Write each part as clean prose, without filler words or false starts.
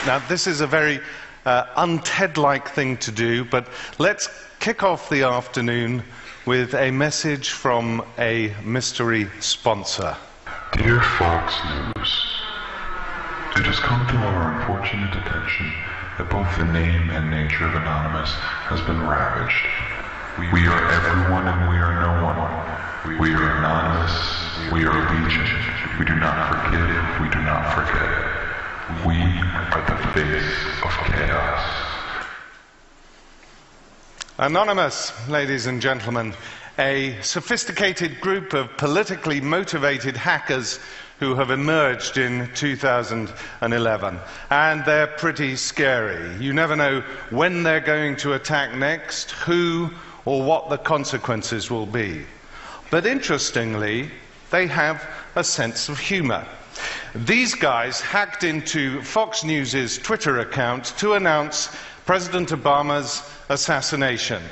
Now, this is a very un-TED-like thing to do, but let's kick off the afternoon with a message from a mystery sponsor. Dear Fox News, it has come to our unfortunate attention that both the name and nature of Anonymous has been ravaged. We are everyone and we are no one. We are anonymous, we are legion. We do not forgive, we do not forget. We are the face of chaos. Anonymous, ladies and gentlemen, a sophisticated group of politically motivated hackers who have emerged in 2011. And they're pretty scary. You never know when they're going to attack next, who, or what the consequences will be. But interestingly, they have a sense of humor. These guys hacked into Fox News' Twitter account to announce President Obama's assassination.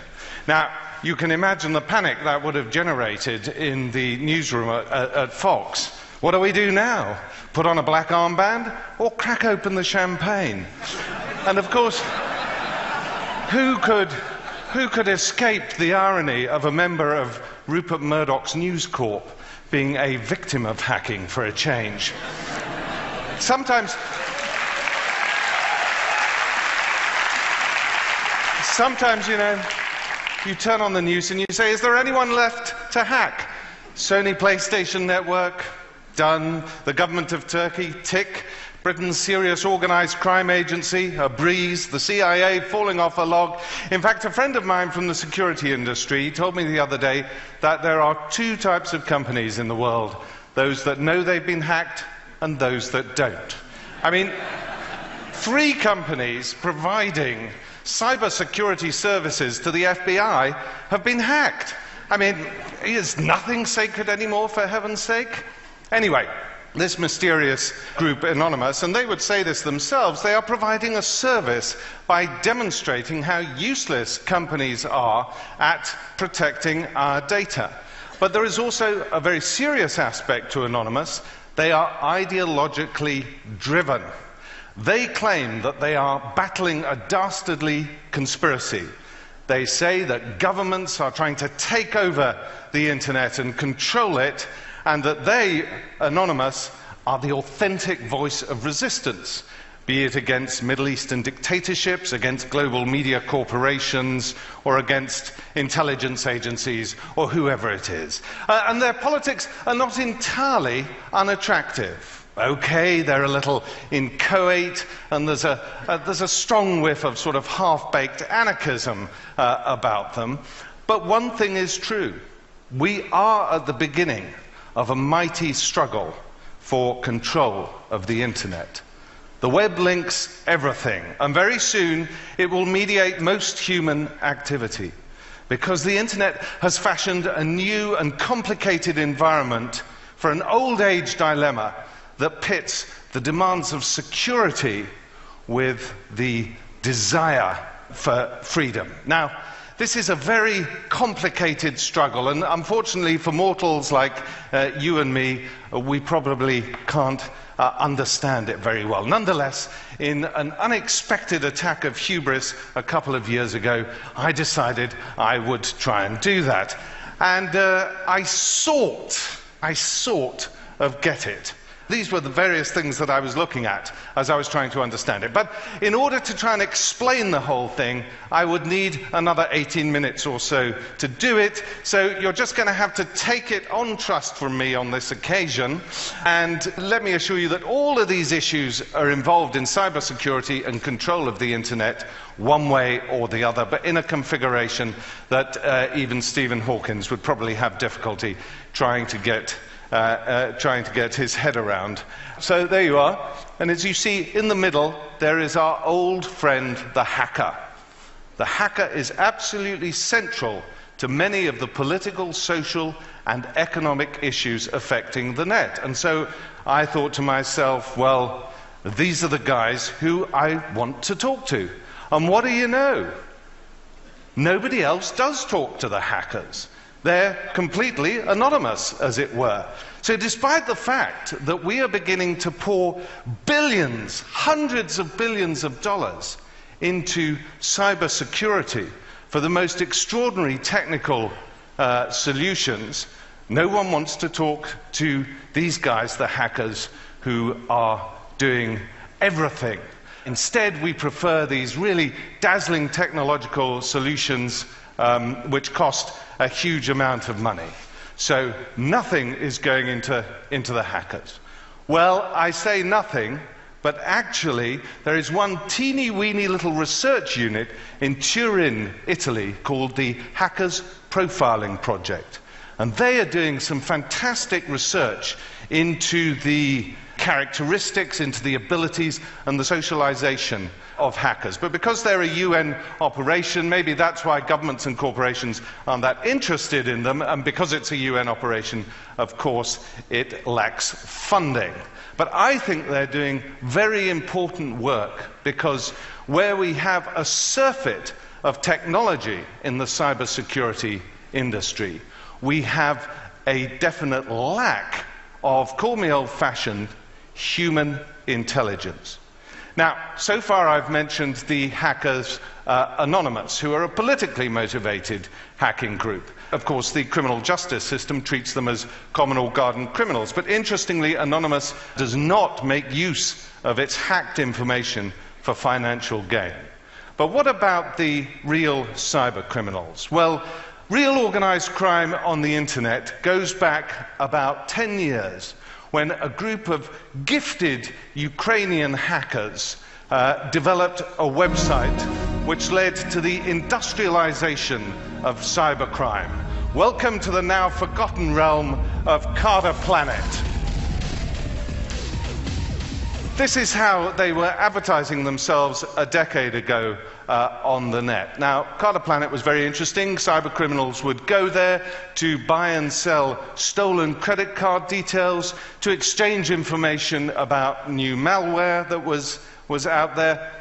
Now, you can imagine the panic that would have generated in the newsroom at Fox. What do we do now? Put on a black armband or crack open the champagne? And of course, who could escape the irony of a member of Rupert Murdoch's News Corp being a victim of hacking for a change? Sometimes, you know, you turn on the news and you say, is there anyone left to hack? Sony PlayStation Network, done. The government of Turkey, tick. Britain's serious organised crime agency, a breeze. The CIA falling off a log. In fact, a friend of mine from the security industry told me the other day that there are two types of companies in the world. Those that know they've been hacked and those that don't. I mean, 3 companies providing cybersecurity services to the FBI have been hacked. I mean, is nothing sacred anymore, for heaven's sake? Anyway, this mysterious group, Anonymous, and they would say this themselves, they are providing a service by demonstrating how useless companies are at protecting our data. But there is also a very serious aspect to Anonymous. They are ideologically driven. They claim that they are battling a dastardly conspiracy. They say that governments are trying to take over the internet and control it, and that they, Anonymous, are the authentic voice of resistance, be it against Middle Eastern dictatorships, against global media corporations, or against intelligence agencies, or whoever it is. And their politics are not entirely unattractive. Okay, they're a little inchoate, and there's a strong whiff of sort of half-baked anarchism about them. But one thing is true. We are at the beginning of a mighty struggle for control of the internet. The web links everything, and very soon it will mediate most human activity, because the internet has fashioned a new and complicated environment for an old-age dilemma that pits the demands of security with the desire for freedom. Now, this is a very complicated struggle, and unfortunately for mortals like you and me, we probably can't understand it very well. Nonetheless, in an unexpected attack of hubris a couple of years ago, I decided I would try and do that. And I sort of get it. These were the various things that I was looking at as I was trying to understand it. But in order to try and explain the whole thing, I would need another 18 minutes or so to do it. So you're just going to have to take it on trust from me on this occasion. And let me assure you that all of these issues are involved in cybersecurity and control of the internet, one way or the other, but in a configuration that even Stephen Hawking would probably have difficulty trying to get his head around. So there you are. And as you see in the middle, there is our old friend, the hacker. The hacker is absolutely central to many of the political, social, and economic issues affecting the net. And so I thought to myself, well, these are the guys who I want to talk to. And what do you know? Nobody else does talk to the hackers. They're completely anonymous, as it were. So despite the fact that we are beginning to pour billions, hundreds of billions of dollars into cybersecurity for the most extraordinary technical solutions, no one wants to talk to these guys, the hackers, who are doing everything. Instead, we prefer these really dazzling technological solutions which cost a huge amount of money. So nothing is going into the hackers. Well, I say nothing, but actually there is one teeny-weeny little research unit in Turin, Italy, called the Hackers Profiling Project. And they are doing some fantastic research into the characteristics, into the abilities and the socialization of hackers. But because they're a UN operation, maybe that's why governments and corporations aren't that interested in them, and because it's a UN operation, of course, it lacks funding. But I think they're doing very important work, because where we have a surfeit of technology in the cybersecurity industry, we have a definite lack of, call me old-fashioned, human intelligence. Now, so far I've mentioned the Hackers Anonymous, who are a politically motivated hacking group. Of course, the criminal justice system treats them as common or garden criminals, but interestingly, Anonymous does not make use of its hacked information for financial gain. But what about the real cyber criminals? Well, real organized crime on the internet goes back about 10 years, when a group of gifted Ukrainian hackers developed a website which led to the industrialization of cybercrime. Welcome to the now forgotten realm of Carter Planet. This is how they were advertising themselves a decade ago on the net. Now, Carter Planet was very interesting. Cyber criminals would go there to buy and sell stolen credit card details, to exchange information about new malware that was out there.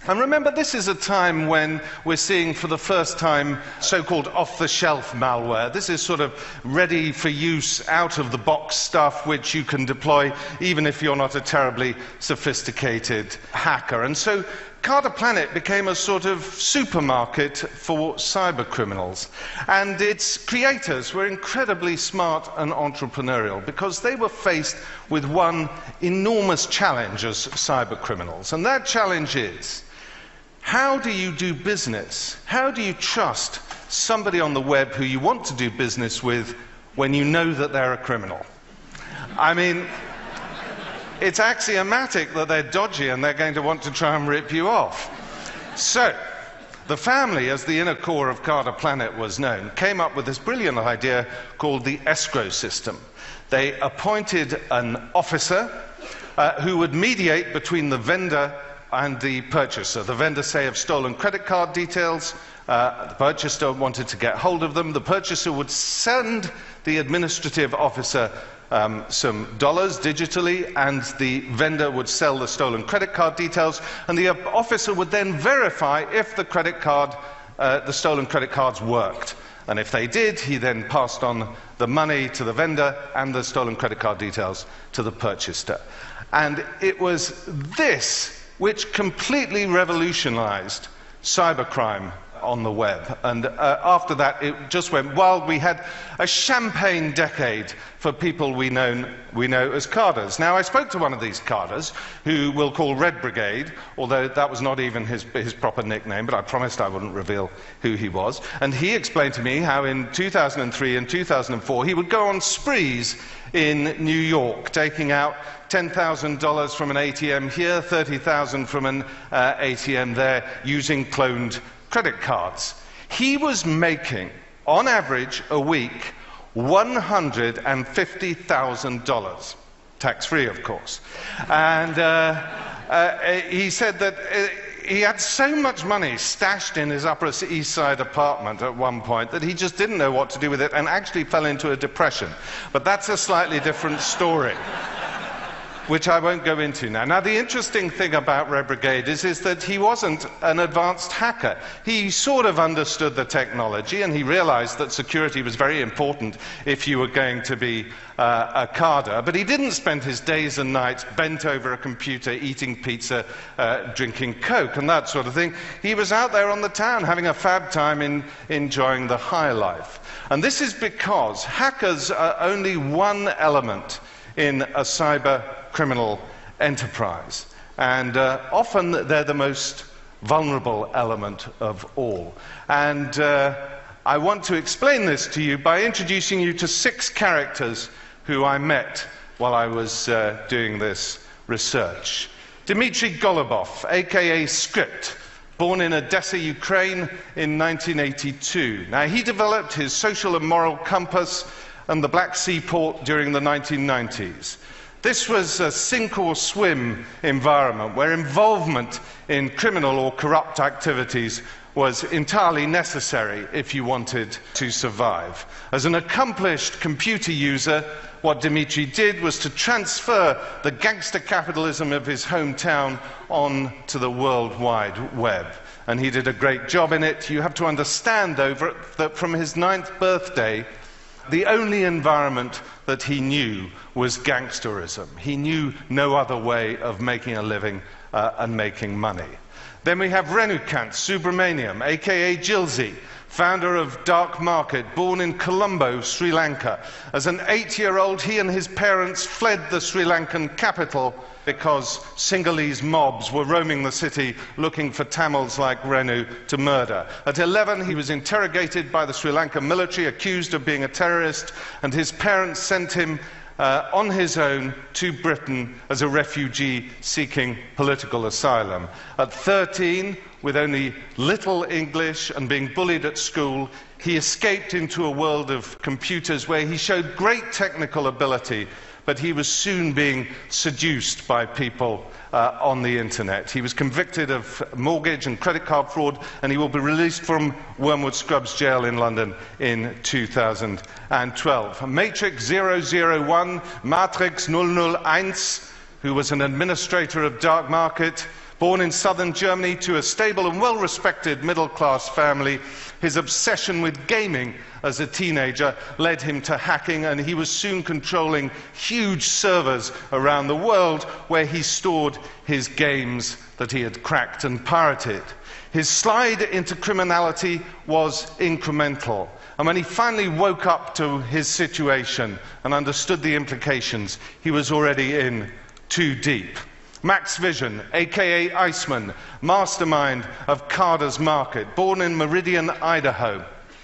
And remember, this is a time when we're seeing for the first time so-called off-the-shelf malware. This is sort of ready-for-use, out-of-the-box stuff which you can deploy even if you're not a terribly sophisticated hacker. And so Carter Planet became a sort of supermarket for cyber criminals. And its creators were incredibly smart and entrepreneurial, because they were faced with one enormous challenge as cyber criminals. And that challenge is, how do you do business? How do you trust somebody on the web who you want to do business with when you know that they're a criminal? I mean, it's axiomatic that they're dodgy and they're going to want to try and rip you off. So, the family, as the inner core of Carter Planet was known, came up with this brilliant idea called the escrow system. They appointed an officer who would mediate between the vendor and the purchaser. The vendor, say, of stolen credit card details, the purchaser wanted to get hold of them. The purchaser would send the administrative officer some dollars digitally, and the vendor would sell the stolen credit card details, and the officer would then verify if the stolen credit cards worked. And if they did, he then passed on the money to the vendor and the stolen credit card details to the purchaser. And it was this which completely revolutionized cybercrime on the web. And after that, it just went wild. We had a champagne decade for people we know as carders. Now, I spoke to one of these carders, who we'll call Red Brigade, although that was not even his proper nickname, but I promised I wouldn't reveal who he was. And he explained to me how in 2003 and 2004 he would go on sprees in New York, taking out $10,000 from an ATM here, $30,000 from an ATM there, using cloned credit cards. He was making, on average, a week, $150,000, tax-free, of course. And he said that he had so much money stashed in his Upper East Side apartment at one point that he just didn't know what to do with it, and actually fell into a depression. But that's a slightly different story. which I won't go into now. Now, the interesting thing about Red Brigade is that he wasn't an advanced hacker. He sort of understood the technology, and he realized that security was very important if you were going to be a carder, but he didn't spend his days and nights bent over a computer, eating pizza, drinking Coke, and that sort of thing. He was out there on the town having a fab time enjoying the high life. And this is because hackers are only one element in a cyber criminal enterprise, and often they're the most vulnerable element of all. And I want to explain this to you by introducing you to 6 characters who I met while I was doing this research. Dmitry Golubov, aka Script, born in Odessa, Ukraine in 1982. Now, he developed his social and moral compass and the Black Sea port during the 1990s. This was a sink or swim environment where involvement in criminal or corrupt activities was entirely necessary if you wanted to survive. As an accomplished computer user, what Dmitry did was to transfer the gangster capitalism of his hometown on to the World Wide Web. And he did a great job in it. You have to understand, though, that from his 9th birthday, the only environment that he knew was gangsterism. He knew no other way of making a living and making money. Then we have Renukant Subramaniam, aka Jilzi, founder of Dark Market, born in Colombo, Sri Lanka. As an 8-year-old, he and his parents fled the Sri Lankan capital because Sinhalese mobs were roaming the city looking for Tamils like Renu to murder. At 11, he was interrogated by the Sri Lankan military, accused of being a terrorist, and his parents sent him on his own to Britain as a refugee seeking political asylum. At 13, with only little English and being bullied at school, he escaped into a world of computers where he showed great technical ability, but he was soon being seduced by people on the internet. He was convicted of mortgage and credit card fraud, and he will be released from Wormwood Scrubs jail in London in 2012. Matrix 001, Matrix 001, who was an administrator of Dark Market, born in southern Germany to a stable and well-respected middle-class family. His obsession with gaming as a teenager led him to hacking, and he was soon controlling huge servers around the world where he stored his games that he had cracked and pirated. His slide into criminality was incremental, and when he finally woke up to his situation and understood the implications, he was already in too deep. Max Vision, aka Iceman, mastermind of Carter's Market, born in Meridian, Idaho.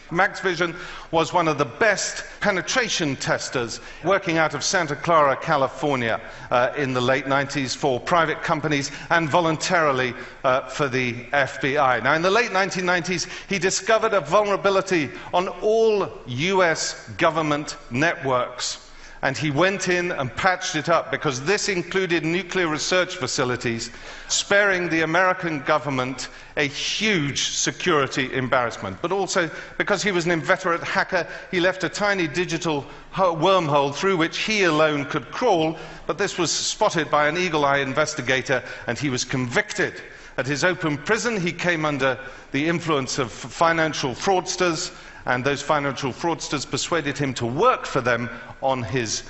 Max Vision was one of the best penetration testers working out of Santa Clara, California in the late 90s for private companies and voluntarily for the FBI. Now, in the late 1990s, he discovered a vulnerability on all US government networks. And he went in and patched it up because this included nuclear research facilities, sparing the American government a huge security embarrassment. But also, because he was an inveterate hacker, he left a tiny digital wormhole through which he alone could crawl, but this was spotted by an eagle-eye investigator, and he was convicted. At his open prison, he came under the influence of financial fraudsters, and those financial fraudsters persuaded him to work for them on his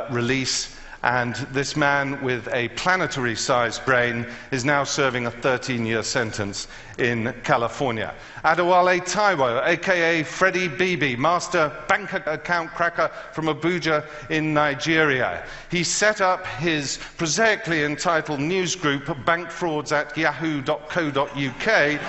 release. And this man with a planetary-sized brain is now serving a 13-year sentence in California. Adewale Taiwo, aka Freddie Bibi, master bank account cracker from Abuja in Nigeria. He set up his prosaically entitled news group, bankfrauds@yahoo.co.uk,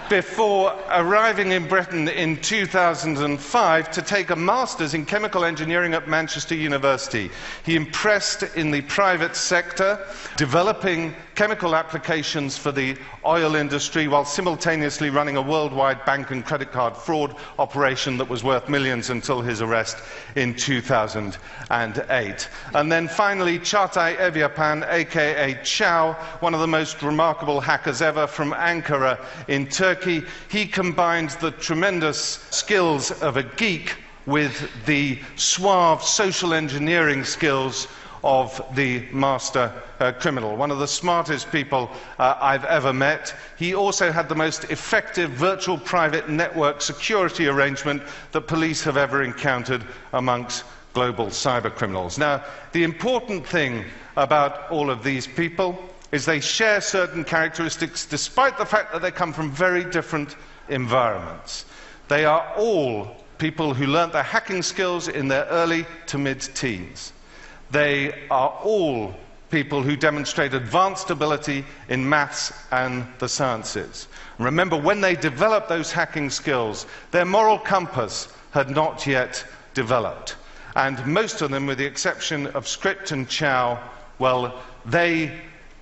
before arriving in Britain in 2005 to take a master's in chemical engineering at Manchester University. He impressed in the private sector, developing chemical applications for the oil industry while simultaneously running a worldwide bank and credit card fraud operation that was worth millions until his arrest in 2008. And then finally, Çağatay Evyapan, aka Chow, one of the most remarkable hackers ever from Ankara in Turkey. He combined the tremendous skills of a geek with the suave social engineering skills of the master criminal, one of the smartest people I've ever met. He also had the most effective virtual private network security arrangement that police have ever encountered amongst global cyber criminals. Now, the important thing about all of these people is they share certain characteristics despite the fact that they come from very different environments. They are all people who learnt their hacking skills in their early to mid-teens. They are all people who demonstrate advanced ability in maths and the sciences. Remember, when they developed those hacking skills, their moral compass had not yet developed. And most of them, with the exception of Script and Chow, well, they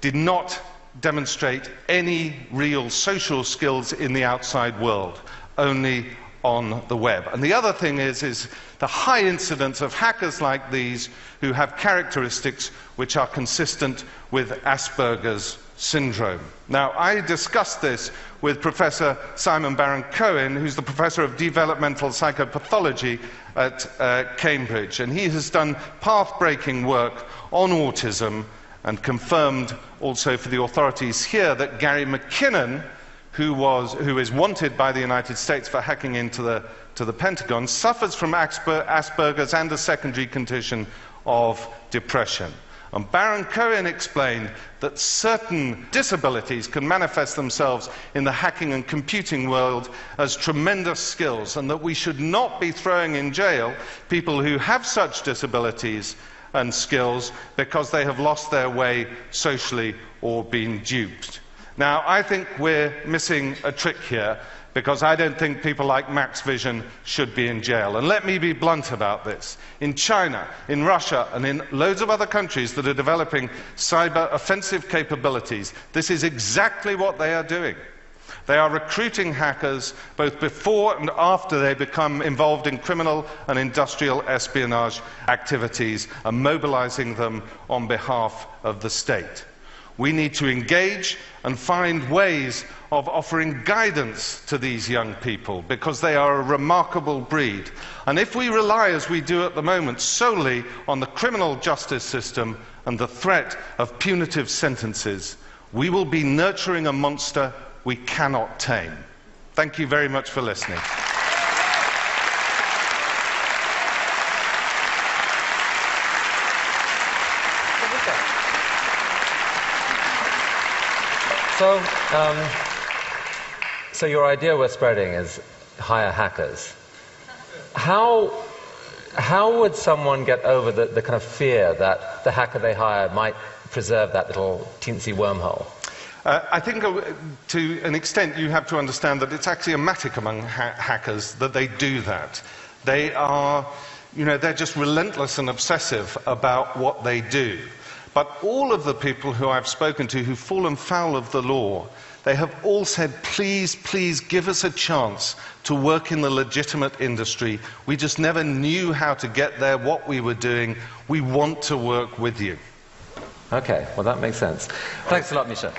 did not demonstrate any real social skills in the outside world, only on the web. And the other thing is the high incidence of hackers like these who have characteristics which are consistent with Asperger's syndrome. Now, I discussed this with Professor Simon Baron-Cohen, who's the professor of developmental psychopathology at Cambridge, and he has done path-breaking work on autism and confirmed also for the authorities here that Gary McKinnon, who is wanted by the United States for hacking into the Pentagon, suffers from Asperger's and a secondary condition of depression. And Baron-Cohen explained that certain disabilities can manifest themselves in the hacking and computing world as tremendous skills, and that we should not be throwing in jail people who have such disabilities and skills because they have lost their way socially or been duped. Now, I think we're missing a trick here, because I don't think people like Max Vision should be in jail. And let me be blunt about this. In China, in Russia, and in loads of other countries that are developing cyber offensive capabilities, this is exactly what they are doing. They are recruiting hackers both before and after they become involved in criminal and industrial espionage activities and mobilizing them on behalf of the state. We need to engage and find ways of offering guidance to these young people, because they are a remarkable breed. And if we rely, as we do at the moment, solely on the criminal justice system and the threat of punitive sentences, we will be nurturing a monster we cannot tame. Thank you very much for listening. So your idea we're spreading is hire hackers. How would someone get over the kind of fear that the hacker they hire might preserve that little teensy wormhole? I think to an extent you have to understand that it's axiomatic among hackers that they do that. They are, they're just relentless and obsessive about what they do. But all of the people who I've spoken to who've fallen foul of the law, they have all said, please, please give us a chance to work in the legitimate industry. We just never knew how to get there, what we were doing. We want to work with you. Okay, well that makes sense. Thanks a lot, Misha.